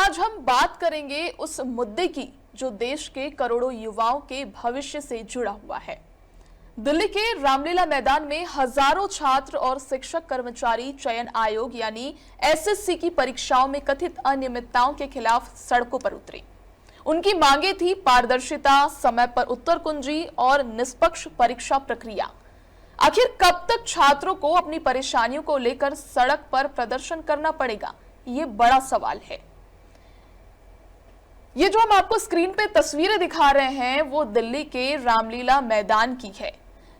आज हम बात करेंगे उस मुद्दे की जो देश के करोड़ों युवाओं के भविष्य से जुड़ा हुआ है। दिल्ली के रामलीला मैदान में हजारों छात्र और शिक्षक कर्मचारी चयन आयोग यानी एसएससी की परीक्षाओं में कथित अनियमितताओं के खिलाफ सड़कों पर उतरे। उनकी मांगे थी पारदर्शिता, समय पर उत्तर कुंजी और निष्पक्ष परीक्षा प्रक्रिया। आखिर कब तक छात्रों को अपनी परेशानियों को लेकर सड़क पर प्रदर्शन करना पड़ेगा, ये बड़ा सवाल है। ये जो हम आपको स्क्रीन पे तस्वीरें दिखा रहे हैं वो दिल्ली के रामलीला मैदान की है,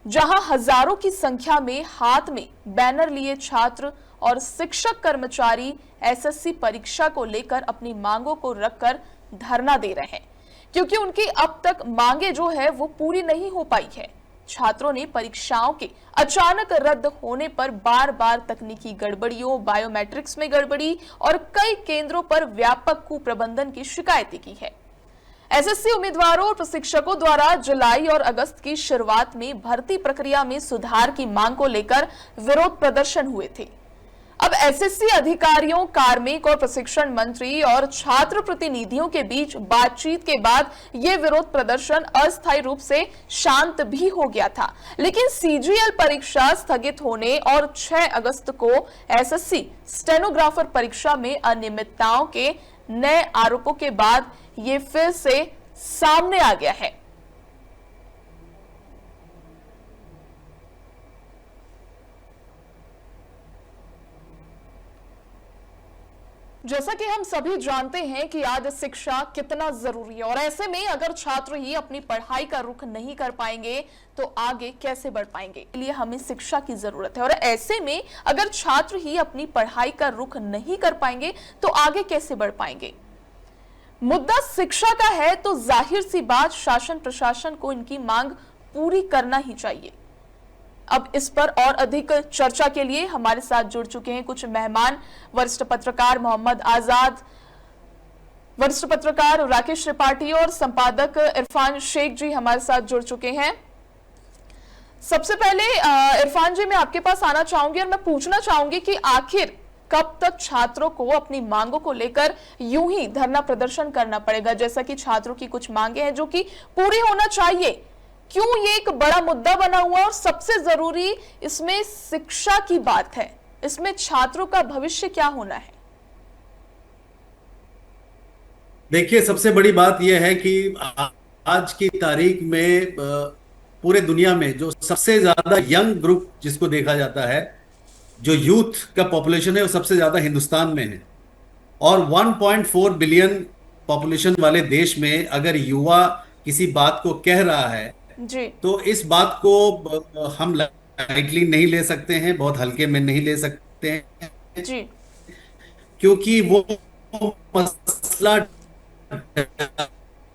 जहां हजारों की संख्या में हाथ में बैनर लिए छात्र और शिक्षक कर्मचारी एसएससी परीक्षा को लेकर अपनी मांगों को रखकर धरना दे रहे हैं, क्योंकि उनकी अब तक मांगे जो है वो पूरी नहीं हो पाई है। छात्रों ने परीक्षाओं के अचानक रद्द होने पर बार बार तकनीकी गड़बड़ियों, बायोमेट्रिक्स में गड़बड़ी और कई केंद्रों पर व्यापक कुप्रबंधन की शिकायतें की है। एसएससी उम्मीदवारों और प्रशिक्षकों द्वारा जुलाई और अगस्त की शुरुआत में भर्ती प्रक्रिया में सुधार की मांग को लेकर विरोध प्रदर्शन हुए थे। अब एसएससी अधिकारियों, कार्मिक और प्रशिक्षण मंत्री और छात्र प्रतिनिधियों के बीच बातचीत के बाद यह विरोध प्रदर्शन अस्थायी रूप से शांत भी हो गया था। लेकिन सीजीएल परीक्षा स्थगित होने और 6 अगस्त को एसएससी स्टेनोग्राफर परीक्षा में अनियमितताओं के नए आरोपों के बाद ये फिर से सामने आ गया है। जैसा कि हम सभी जानते हैं कि आज शिक्षा कितना जरूरी है, और ऐसे में अगर छात्र ही अपनी पढ़ाई का रुख नहीं कर पाएंगे तो आगे कैसे बढ़ पाएंगे। इसलिए हमें शिक्षा की जरूरत है, और ऐसे में अगर छात्र ही अपनी पढ़ाई का रुख नहीं कर पाएंगे तो आगे कैसे बढ़ पाएंगे। मुद्दा शिक्षा का है तो जाहिर सी बात शासन प्रशासन को इनकी मांग पूरी करना ही चाहिए। अब इस पर और अधिक चर्चा के लिए हमारे साथ जुड़ चुके हैं कुछ मेहमान। वरिष्ठ पत्रकार मोहम्मद आजाद, वरिष्ठ पत्रकार राकेश त्रिपाठी और संपादक इरफान शेख जी हमारे साथ जुड़ चुके हैं। सबसे पहले इरफान जी, मैं आपके पास आना चाहूंगी और मैं पूछना चाहूंगी कि आखिर कब तक छात्रों को अपनी मांगों को लेकर यूं ही धरना प्रदर्शन करना पड़ेगा, जैसा कि छात्रों की कुछ मांगे हैं जो कि पूरी होना चाहिए। क्यों ये एक बड़ा मुद्दा बना हुआ है, और सबसे जरूरी इसमें शिक्षा की बात है, इसमें छात्रों का भविष्य क्या होना है। देखिए, सबसे बड़ी बात यह है कि आज की तारीख में पूरे दुनिया में जो सबसे ज्यादा यंग ग्रुप जिसको देखा जाता है, जो यूथ का पॉपुलेशन है, वो सबसे ज्यादा हिंदुस्तान में है। और 1.4 बिलियन पॉपुलेशन वाले देश में अगर युवा किसी बात को कह रहा है जी, तो इस बात को हम लाइटली नहीं ले सकते हैं, बहुत हल्के में नहीं ले सकते हैं जी, क्योंकि वो मसला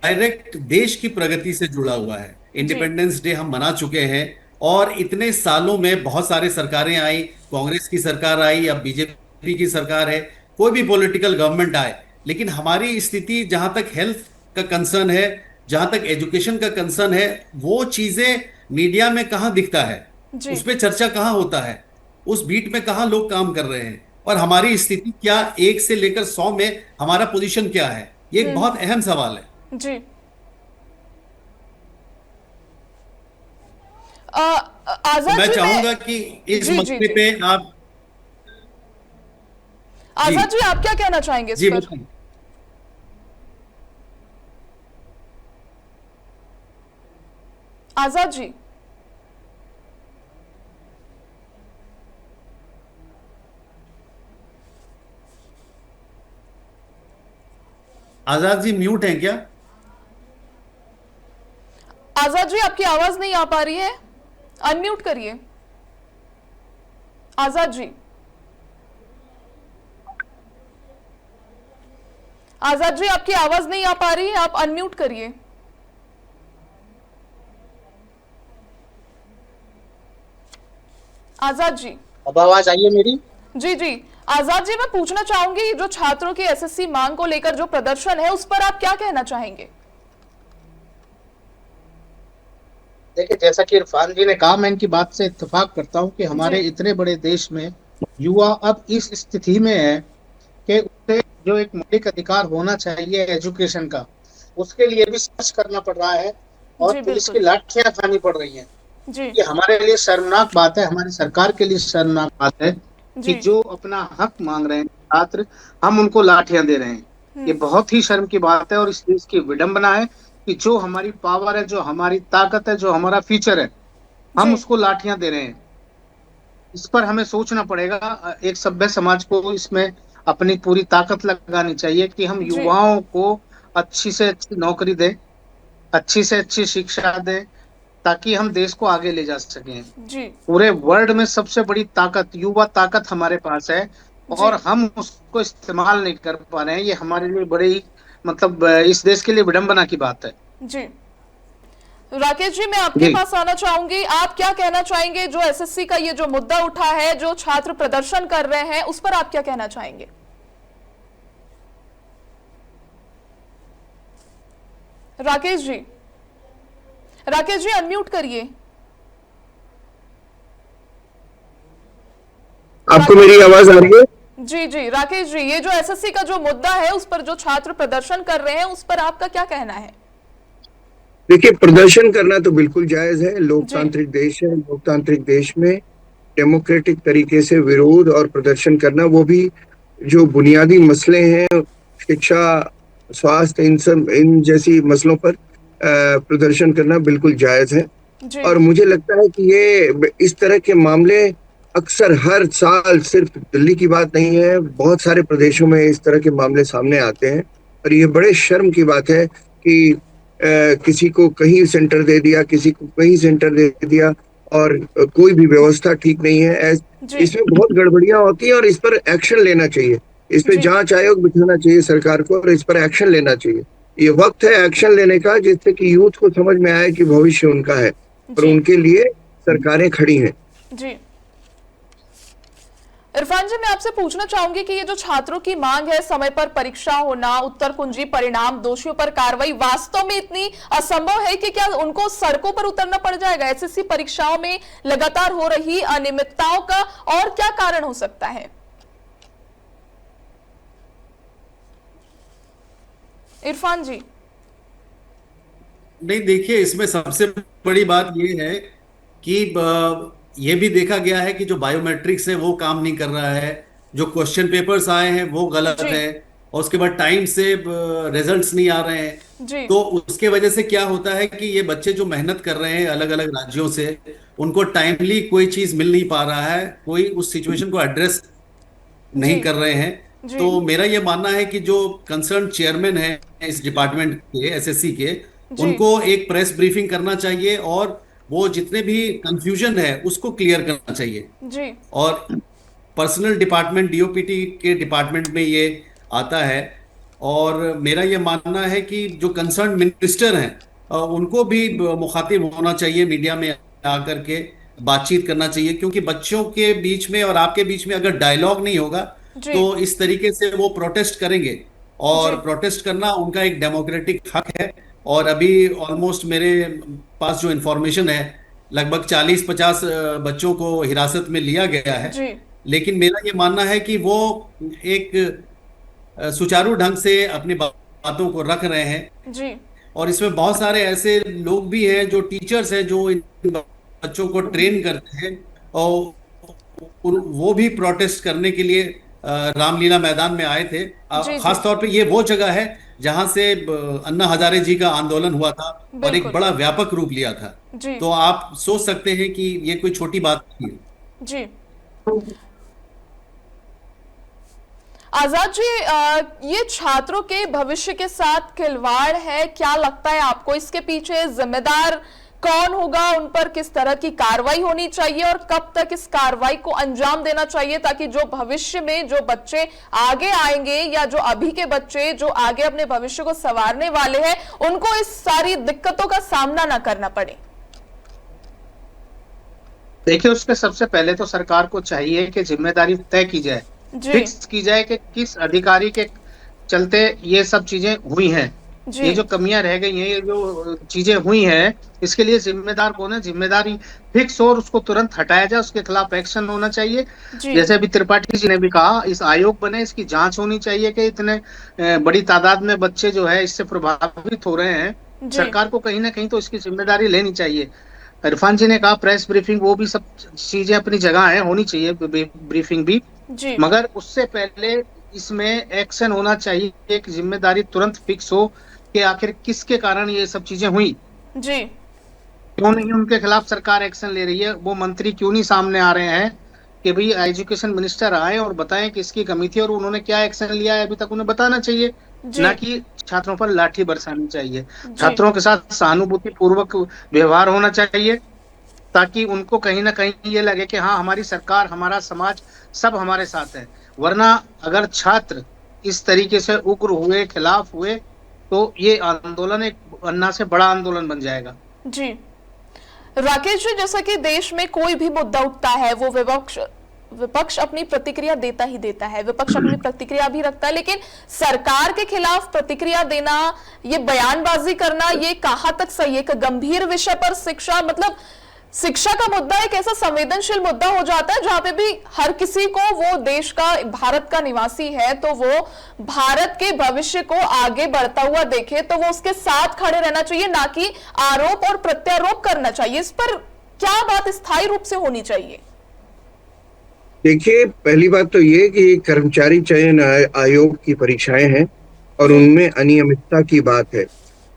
डायरेक्ट देश की प्रगति से जुड़ा हुआ है। इंडिपेंडेंस डे हम मना चुके हैं और इतने सालों में बहुत सारी सरकारें आई, कांग्रेस की सरकार आई या बीजेपी की सरकार है, कोई भी पॉलिटिकल गवर्नमेंट आए, लेकिन हमारी स्थिति जहां तक हेल्थ का कंसर्न है, जहां तक एजुकेशन का कंसर्न है, वो चीजें मीडिया में कहां दिखता है, उस पर चर्चा कहां होता है, उस बीट में कहां लोग काम कर रहे हैं, और हमारी स्थिति क्या 1 से लेकर 100 में हमारा पोजीशन क्या है, ये एक बहुत अहम सवाल है। जी, आजाद मैं जी, चाहूंगा कि इस मसले पे आप आजाद जी, आप क्या कहना चाहेंगे इस पर? बताइए। आजाद जी, आजाद जी म्यूट हैं क्या? आजाद जी, आपकी आवाज नहीं आ पा रही है, अनम्यूट करिए। आजाद जी, आजाद जी, आपकी आवाज नहीं आ पा रही है, आप अनम्यूट करिए। आजाद जी, अब आवाज आई है मेरी? जी जी, आजाद जी, मैं पूछना चाहूंगी जो छात्रों की एसएससी मांग को लेकर जो प्रदर्शन है उस पर आप क्या कहना चाहेंगे? देखिए, जैसा कि इरफान जी ने कहा, मैं इनकी बात से इत्तेफाक करता हूं कि हमारे इतने बड़े देश में युवा अब इस स्थिति में है कि उसे जो एक मौलिक अधिकार होना चाहिए एजुकेशन का, उसके लिए भी सर्च करना पड़ रहा है और जी पुलिस की बिल्कुल। लाठियां खानी पड़ रही हैं। जी ये हमारे लिए शर्मनाक बात है, हमारी सरकार के लिए शर्मनाक बात है कि जी। जो अपना हक मांग रहे हैं छात्र, हम उनको लाठियां दे रहे हैं। ये बहुत ही शर्म की बात है और इस देश की विडंबना है कि जो हमारी पावर है, जो हमारी ताकत है, जो हमारा फ्यूचर है, हम जी उसको लाठियां दे रहे हैं। इस पर हमें सोचना पड़ेगा। एक सभ्य समाज को इसमें अपनी पूरी ताकत लगानी चाहिए कि हम जी युवाओं को अच्छी से अच्छी नौकरी दें, अच्छी से अच्छी शिक्षा दें, ताकि हम देश को आगे ले जा सकें। जी पूरे वर्ल्ड में सबसे बड़ी ताकत, युवा ताकत हमारे पास है जी और हम उसको इस्तेमाल नहीं कर पा रहे हैं। ये हमारे लिए बड़ी, मतलब इस देश के लिए विडंबना की बात है। जी। राकेश जी, मैं आपके जी, पास आना चाहूंगी। आप क्या कहना चाहेंगे, जो एसएससी का ये जो मुद्दा उठा है, जो छात्र प्रदर्शन कर रहे हैं, उस पर आप क्या कहना चाहेंगे? राकेश जी, राकेश जी अनम्यूट करिए। आपको मेरी आवाज आ रही है? जी जी राकेश जी, ये जो एसएससी का जो मुद्दा है, उस पर जो छात्र प्रदर्शन कर रहे हैं, उस पर आपका क्या कहना है? देखिए, प्रदर्शन करना तो बिल्कुल जायज है। जी लोकतांत्रिक देश है। लोकतांत्रिक देश में डेमोक्रेटिक तरीके से विरोध और प्रदर्शन करना, वो भी जो बुनियादी मसले हैं, शिक्षा, स्वास्थ्य, इन जैसी मसलों पर प्रदर्शन करना बिल्कुल जायज है। जी और मुझे लगता है कि ये इस तरह के मामले अक्सर हर साल, सिर्फ दिल्ली की बात नहीं है, बहुत सारे प्रदेशों में इस तरह के मामले सामने आते हैं। और ये बड़े शर्म की बात है कि किसी को कहीं सेंटर दे दिया, किसी को कहीं सेंटर दे दिया, और कोई भी व्यवस्था ठीक नहीं है। जी इसमें बहुत गड़बड़ियां होती हैं और इस पर एक्शन लेना चाहिए। इस पर जी जांच आयोग बिठाना चाहिए सरकार को और इस पर एक्शन लेना चाहिए। ये वक्त है एक्शन लेने का, जिससे कि यूथ को समझ में आए कि भविष्य उनका है और जी उनके लिए सरकारें खड़ी हैं। जी। इरफान जी, मैं आपसे पूछना चाहूंगी कि ये जो छात्रों की मांग है, समय पर परीक्षा होना, उत्तर कुंजी परिणाम, दोषियों पर कार्रवाई, वास्तव में इतनी असंभव है कि क्या उनको सड़कों पर उतरना पड़ जाएगा? एसएससी परीक्षाओं में लगातार हो रही अनियमितताओं का और क्या कारण हो सकता है? इरफान जी। नहीं, देखिए, इसमें सबसे बड़ी बात ये है कि ये भी देखा गया है कि जो बायोमेट्रिक्स है वो काम नहीं कर रहा है, जो क्वेश्चन पेपर्स आए हैं वो गलत जी है, और उसके बाद टाइम से रिजल्ट्स नहीं आ रहे हैं। जी तो उसके वजह से क्या होता है कि ये बच्चे जो मेहनत कर रहे हैं अलग अलग राज्यों से, उनको टाइमली कोई चीज मिल नहीं पा रहा है, कोई उस सिचुएशन को एड्रेस जी नहीं कर रहे हैं। जी तो मेरा ये मानना है कि जो कंसर्न चेयरमैन है इस डिपार्टमेंट के, एसएससी के, जी उनको एक प्रेस ब्रीफिंग करना चाहिए और वो जितने भी कंफ्यूजन है उसको क्लियर करना चाहिए। जी और पर्सनल डिपार्टमेंट, डीओपीटी के डिपार्टमेंट में ये आता है। और मेरा ये मानना है कि जो कंसर्न मिनिस्टर हैं उनको भी मुखातिब होना चाहिए, मीडिया में आकर के बातचीत करना चाहिए, क्योंकि बच्चों के बीच में और आपके बीच में अगर डायलॉग नहीं होगा जी तो इस तरीके से वो प्रोटेस्ट करेंगे। और जी प्रोटेस्ट करना उनका एक डेमोक्रेटिक हक है। और अभी ऑलमोस्ट मेरे पास जो इंफॉर्मेशन है, लगभग 40-50 बच्चों को हिरासत में लिया गया है। जी लेकिन मेरा ये मानना है कि वो एक सुचारू ढंग से अपनी बातों को रख रहे हैं। जी और इसमें बहुत सारे ऐसे लोग भी हैं जो टीचर्स हैं, जो इन बच्चों को ट्रेन करते हैं, और वो भी प्रोटेस्ट करने के लिए रामलीला मैदान में आए थे। जी जी खास तौर पे ये वो जगह है जहां से अन्ना हजारे जी का आंदोलन हुआ था और एक बिल्कुल। बड़ा व्यापक रूप लिया था। जी तो आप सोच सकते हैं कि ये कोई छोटी बात नहीं है। जी। आजाद जी, ये छात्रों के भविष्य के साथ खिलवाड़ है, क्या लगता है आपको? इसके पीछे जिम्मेदार कौन होगा? उन पर किस तरह की कार्रवाई होनी चाहिए और कब तक इस कार्रवाई को अंजाम देना चाहिए, ताकि जो भविष्य में जो बच्चे आगे आएंगे या जो अभी के बच्चे जो आगे अपने भविष्य को संवारने वाले हैं, उनको इस सारी दिक्कतों का सामना ना करना पड़े? देखिए, उसके सबसे पहले तो सरकार को चाहिए कि जिम्मेदारी तय की जाए, जी फिक्स की जाए कि किस अधिकारी के चलते ये सब चीजें हुई हैं। ये जो कमियां रह गई हैं, ये जो चीजें हुई हैं, इसके लिए जिम्मेदार कौन है? जिम्मेदारी फिक्स और उसको तुरंत हटाया जाए, उसके खिलाफ एक्शन होना चाहिए। जी जैसे अभी त्रिपाठी जी ने भी कहा, इस आयोग बने, इसकी जांच होनी चाहिए कि इतने बड़ी तादाद में बच्चे जो है इससे प्रभावित हो रहे हैं। जी सरकार को कहीं ना कहीं तो इसकी जिम्मेदारी लेनी चाहिए। इरफान जी ने कहा प्रेस ब्रीफिंग, वो भी सब चीजें अपनी जगह है, होनी चाहिए ब्रीफिंग भी, जी मगर उससे पहले इसमें एक्शन होना चाहिए कि जिम्मेदारी तुरंत फिक्स हो कि आखिर किसके कारण ये सब चीजें हुई, जी क्यों नहीं उनके खिलाफ सरकार एक्शन ले रही है, वो मंत्री क्यों नहीं सामने आ रहे हैं कि भाई एजुकेशन मिनिस्टर आए और बताएं कि इसकी कमी थी और उन्होंने क्या एक्शन लिया है, अभी तक उन्हें बताना चाहिए, जी ना कि छात्रों पर लाठी बरसानी चाहिए। जी छात्रों के साथ सहानुभूति पूर्वक व्यवहार होना चाहिए, ताकि उनको कहीं ना कहीं ये लगे कि हाँ, हमारी सरकार, हमारा समाज, सब हमारे साथ है। वरना अगर छात्र इस तरीके से उग्र हुए, खिलाफ हुए, तो ये आंदोलन एक अन्ना से बड़ा आंदोलन बन जाएगा। जी राकेश जी, जैसा कि देश में कोई भी मुद्दा उठता है वो विपक्ष अपनी प्रतिक्रिया देता ही देता है, विपक्ष अपनी प्रतिक्रिया भी रखता है, लेकिन सरकार के खिलाफ प्रतिक्रिया देना, ये बयानबाजी करना, ये कहां तक सही है? एक गंभीर विषय पर शिक्षा, मतलब शिक्षा का मुद्दा एक ऐसा संवेदनशील मुद्दा हो जाता है जहां पे भी हर किसी को, वो देश का, भारत का निवासी है तो वो भारत के भविष्य को आगे बढ़ता हुआ देखे तो वो उसके साथ खड़े रहना चाहिए, ना कि आरोप और प्रत्यारोप करना चाहिए। इस पर क्या बात स्थायी रूप से होनी चाहिए? देखिए, पहली बात तो ये कि कर्मचारी चयन आयोग की परीक्षाएं हैं और उनमें अनियमितता की बात है।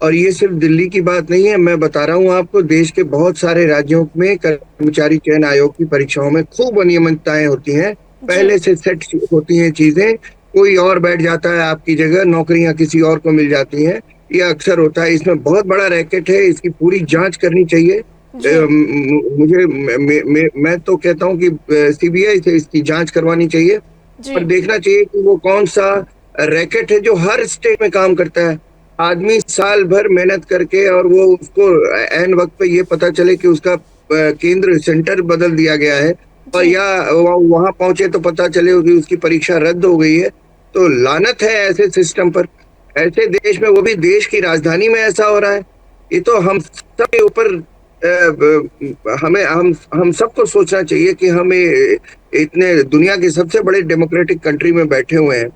और ये सिर्फ दिल्ली की बात नहीं है, मैं बता रहा हूँ आपको, देश के बहुत सारे राज्यों में कर्मचारी चयन आयोग की परीक्षाओं में खूब अनियमितताएं होती हैं। पहले से सेट होती हैं चीजें, कोई और बैठ जाता है आपकी जगह, नौकरियां किसी और को मिल जाती हैं, ये अक्सर होता है। इसमें बहुत बड़ा रैकेट है, इसकी पूरी जांच करनी चाहिए। मैं तो कहता हूँ कि सीबीआई से इसकी जांच करवानी चाहिए और देखना चाहिए कि वो कौन सा रैकेट है जो हर स्टेट में काम करता है। आदमी साल भर मेहनत करके और वो उसको एन वक्त पे ये पता चले कि उसका केंद्र सेंटर बदल दिया गया है, और या वहां पहुंचे तो पता चले कि उसकी परीक्षा रद्द हो गई है, तो लानत है ऐसे सिस्टम पर। ऐसे देश में, वो भी देश की राजधानी में ऐसा हो रहा है। ये तो हम सबके ऊपर हमें हम सबको सोचना चाहिए कि हमें इतने दुनिया के सबसे बड़े डेमोक्रेटिक कंट्री में बैठे हुए हैं,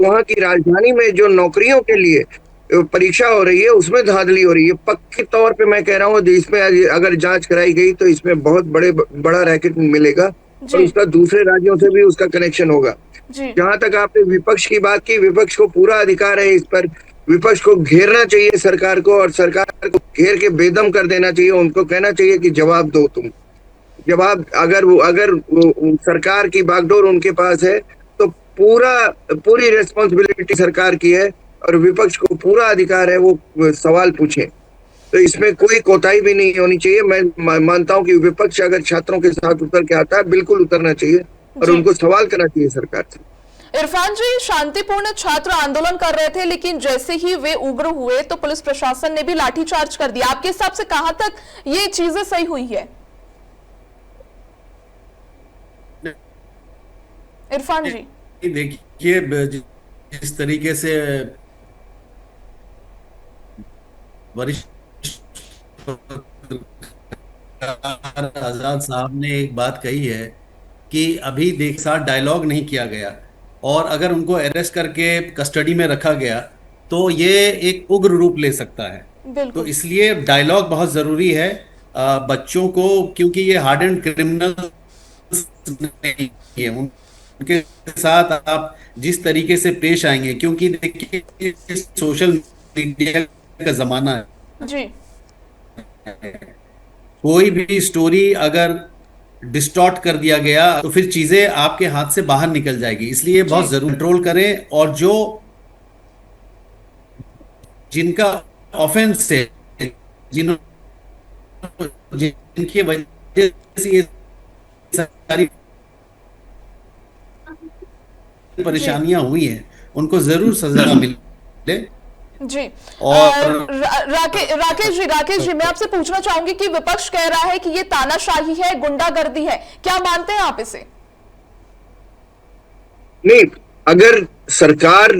वहां की राजधानी में जो नौकरियों के लिए परीक्षा हो रही है उसमें धांधली हो रही है। पक्के तौर पे मैं कह रहा हूँ, इसमें अगर जांच कराई गई तो इसमें बहुत बड़ा रैकेट मिलेगा और उसका दूसरे राज्यों से भी उसका कनेक्शन होगा। जहां तक आपने विपक्ष की बात की, विपक्ष को पूरा अधिकार है इस पर। विपक्ष को घेरना चाहिए सरकार को, और सरकार को घेर के बेदम कर देना चाहिए। उनको कहना चाहिए कि जवाब दो, तुम जवाब। अगर सरकार की बागडोर उनके पास है तो पूरी रिस्पॉन्सिबिलिटी सरकार की है, और विपक्ष को पूरा अधिकार है वो सवाल पूछे। तो इसमें कोई कोताही भी नहीं होनी चाहिए। मैं मानता हूं कि विपक्ष अगर छात्रों के साथ उतर के आता है, बिल्कुल उतरना चाहिए और उनको सवाल करना चाहिए सरकार से। इरफान जी, शांतिपूर्ण छात्र आंदोलन कर रहे थे, लेकिन जैसे ही वे उग्र हुए तो पुलिस प्रशासन ने भी लाठीचार्ज कर दिया। आपके हिसाब से कहां तक ये चीजें सही हुई है? इरफान जी, देखिए, जिस तरीके से वरिष्ठ आजाद साहब ने एक बात कही है कि अभी साथ डायलॉग नहीं किया गया, और अगर उनको अरेस्ट करके कस्टडी में रखा गया तो ये एक उग्र रूप ले सकता है। तो इसलिए डायलॉग बहुत जरूरी है बच्चों को, क्योंकि ये हार्डेंड क्रिमिनल नहीं है। उनके साथ आप जिस तरीके से पेश आएंगे, क्योंकि देखिए सोशल मीडिया का जमाना है जी, कोई भी स्टोरी अगर डिस्टॉर्ट कर दिया गया तो फिर चीजें आपके हाथ से बाहर निकल जाएगी। इसलिए बहुत जरूर कंट्रोल करें, और जो जिनका ऑफेंस है, जिनकी वजह से ये सारी परेशानियां हुई हैं, उनको जरूर सजा मिले। जी, और राकेश जी, मैं आपसे पूछना चाहूंगी कि विपक्ष कह रहा है कि ये तानाशाही है, गुंडागर्दी है, क्या मानते हैं आप इसे? नहीं, अगर सरकार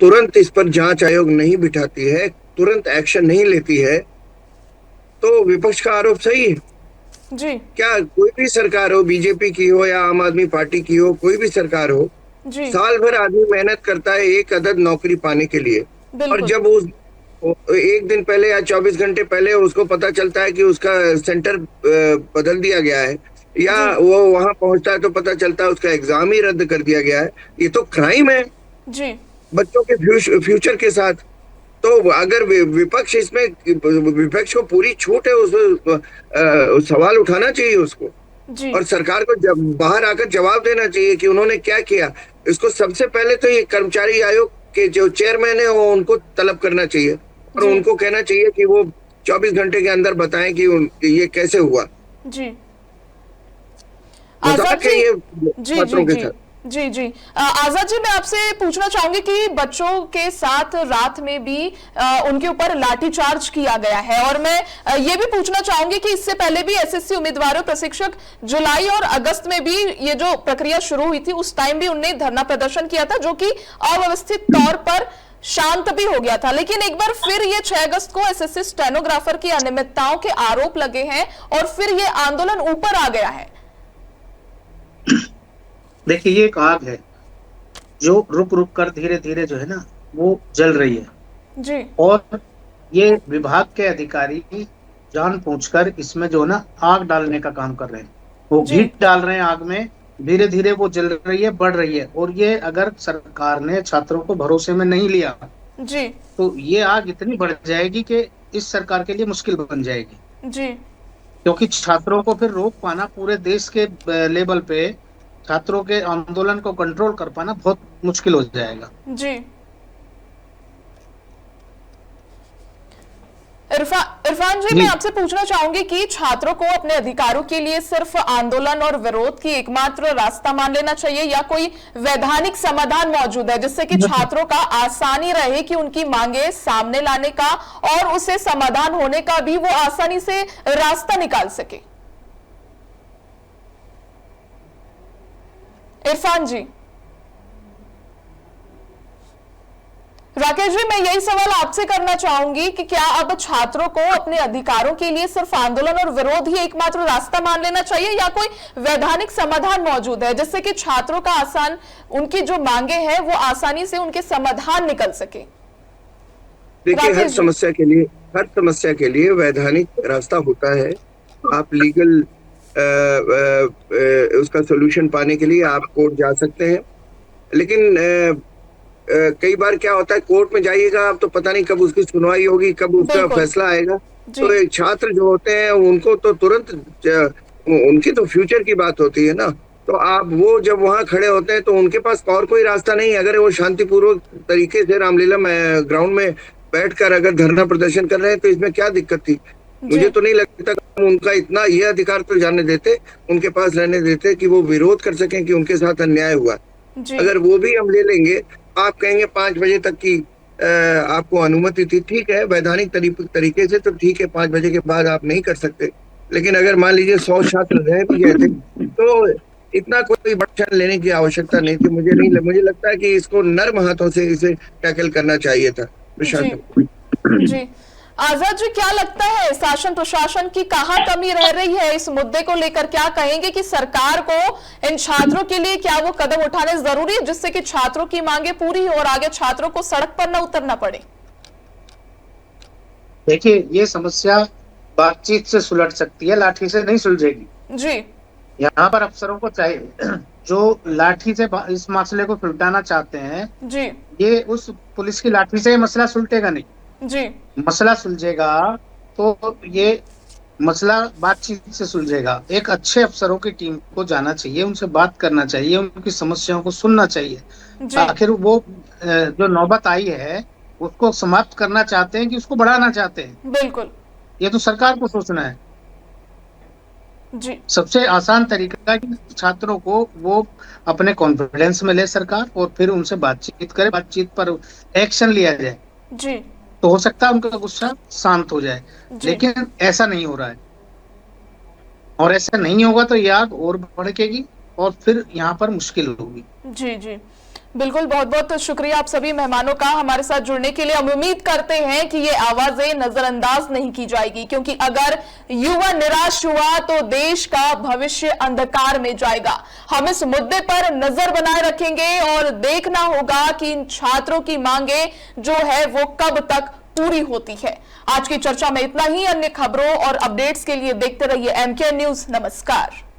तुरंत इस पर जांच आयोग नहीं बिठाती है तुरंत एक्शन नहीं लेती है, तो विपक्ष का आरोप सही है। जी क्या कोई भी सरकार हो, बीजेपी की हो या आम आदमी पार्टी की हो, कोई भी सरकार हो, जी साल भर आदमी मेहनत करता है एक अदद नौकरी पाने के लिए, और बिल्कुल जब उस एक दिन पहले या 24 घंटे पहले उसको पता चलता है कि उसका सेंटर बदल दिया गया है, या जी वो वहां पहुंचता है तो पता चलता है उसका एग्जाम ही रद्द कर दिया गया है, ये तो क्राइम है जी बच्चों के फ्यूचर के साथ। तो अगर विपक्ष इसमें, विपक्ष को पूरी छूट है, उस सवाल उठाना चाहिए उसको, जी और सरकार को जब बाहर आकर जवाब देना चाहिए कि उन्होंने क्या किया। इसको सबसे पहले तो ये कर्मचारी आयोग के जो चेयरमैन है वो उनको तलब करना चाहिए, और जी उनको कहना चाहिए कि वो 24 घंटे के अंदर बताएं कि ये कैसे हुआ। जी आजाद मजाक है जी ये जी छात्रों के जी साथ। जी जी आजाद जी, मैं आपसे पूछना चाहूंगी कि बच्चों के साथ रात में भी उनके ऊपर लाठीचार्ज किया गया है, और मैं ये भी पूछना चाहूंगी कि इससे पहले भी एसएससी उम्मीदवारों प्रशिक्षक जुलाई और अगस्त में भी ये जो प्रक्रिया शुरू हुई थी, उस टाइम भी उन्होंने धरना प्रदर्शन किया था, जो कि अव्यवस्थित तौर पर शांत भी हो गया था। लेकिन एक बार फिर ये 6 अगस्त को एसएससी स्टेनोग्राफर की अनियमितताओं के आरोप लगे हैं, और फिर ये आंदोलन ऊपर आ गया है। देखिए, ये एक आग है जो रुक रुक कर धीरे धीरे जो है ना वो जल रही है, जी और ये विभाग के अधिकारी जानबूझकर इसमें जो है ना आग डालने का काम कर रहे हैं। वो जी घी डाल रहे हैं आग में, धीरे धीरे वो जल रही है, बढ़ रही है। और ये अगर सरकार ने छात्रों को भरोसे में नहीं लिया जी तो ये आग इतनी बढ़ जाएगी कि इस सरकार के लिए मुश्किल बन जाएगी, जी क्योंकि छात्रों को फिर रोक पाना, पूरे देश के लेवल पे छात्रों के आंदोलन को कंट्रोल कर पाना बहुत मुश्किल हो जाएगा। जी इरफान जी, मैं आपसे पूछना चाहूंगी कि छात्रों को अपने अधिकारों के लिए सिर्फ आंदोलन और विरोध की एकमात्र रास्ता मान लेना चाहिए, या कोई वैधानिक समाधान मौजूद है जिससे कि छात्रों का आसानी रहे कि उनकी मांगे सामने लाने का और उसे समाधान होने का भी वो आसानी से रास्ता निकाल सके? इरफान जी, राकेश जी, मैं यही सवाल आपसे करना चाहूंगी कि क्या अब छात्रों को अपने अधिकारों के लिए सिर्फ आंदोलन और विरोध ही एकमात्र रास्ता मान लेना चाहिए, या कोई वैधानिक समाधान मौजूद है जिससे कि छात्रों का उनकी जो मांगे हैं वो आसानी से उनके समाधान निकल सके? देखिए, हर समस्या के लिए वैधानिक रास्ता होता है। आप लीगल उसका सोल्यूशन पाने के लिए आप कोर्ट जा सकते हैं, लेकिन कई बार क्या होता है, कोर्ट में जाइएगा आप तो पता नहीं कब उसकी सुनवाई होगी, कब उसका फैसला आएगा। तो एक छात्र जो होते हैं उनको तो तुरंत उनकी तो फ्यूचर की बात होती है ना, तो आप वो जब वहां खड़े होते हैं तो उनके पास और कोई रास्ता नहीं है। अगर वो शांतिपूर्वक तरीके से रामलीला ग्राउंड में बैठकर अगर धरना प्रदर्शन कर रहे हैं तो इसमें क्या दिक्कत थी? मुझे तो नहीं लगता कि उनका इतना ये अधिकार तो जाने देते, उनके पास रहने देते कि वो विरोध कर सकें कि उनके साथ अन्याय हुआ। अगर वो भी हम ले लेंगे, आप कहेंगे 5 बजे तक की आपको अनुमति थी, ठीक है, वैधानिक तरीके से तो ठीक है, 5 बजे के बाद आप नहीं कर सकते। लेकिन अगर मान लीजिए 100 छात्र रह भी गए थे तो इतना कोई बड़ा लेने की आवश्यकता नहीं थी। मुझे लगता है कि इसको नर्म हाथों से इसे टैकल करना चाहिए था प्रशासन। जी आजाद जी, क्या लगता है शासन प्रशासन की कहाँ कमी रह रही है इस मुद्दे को लेकर? क्या कहेंगे कि सरकार को इन छात्रों के लिए क्या वो कदम उठाने जरूरी है जिससे कि छात्रों की मांगे पूरी हो और आगे छात्रों को सड़क पर न उतरना पड़े? देखिए, ये समस्या बातचीत से सुलझ सकती है, लाठी से नहीं सुलझेगी। जी, यहाँ पर अफसरों को चाहिए जो लाठी से इस मसले को सुलझाना चाहते हैं जी, ये उस पुलिस की लाठी से मसला सुलझेगा नहीं जी, मसला सुलझेगा तो ये मसला बातचीत से सुलझेगा। एक अच्छे अफसरों की टीम को जाना चाहिए, उनसे बात करना चाहिए, उनकी समस्याओं को सुनना चाहिए। आखिर वो जो नौबत आई है उसको समाप्त करना चाहते हैं कि उसको बढ़ाना चाहते हैं? बिल्कुल, ये तो सरकार को सोचना है। जी, सबसे आसान तरीका है कि छात्रों को वो अपने कॉन्फिडेंस में ले सरकार, और फिर उनसे बातचीत करे, बातचीत पर एक्शन लिया जाए, जी, तो हो सकता है उनका गुस्सा शांत हो जाए। लेकिन ऐसा नहीं हो रहा है, और ऐसा नहीं होगा तो ये आग और भड़केगी और फिर यहाँ पर मुश्किल होगी। जी, जी, बिल्कुल, बहुत बहुत शुक्रिया आप सभी मेहमानों का हमारे साथ जुड़ने के लिए। हम उम्मीद करते हैं कि ये आवाजें नजरअंदाज नहीं की जाएगी, क्योंकि अगर युवा निराश हुआ तो देश का भविष्य अंधकार में जाएगा। हम इस मुद्दे पर नजर बनाए रखेंगे और देखना होगा कि इन छात्रों की मांगे जो है वो कब तक पूरी होती है। आज की चर्चा में इतना ही। अन्य खबरों और अपडेट्स के लिए देखते रहिए MKN न्यूज। नमस्कार।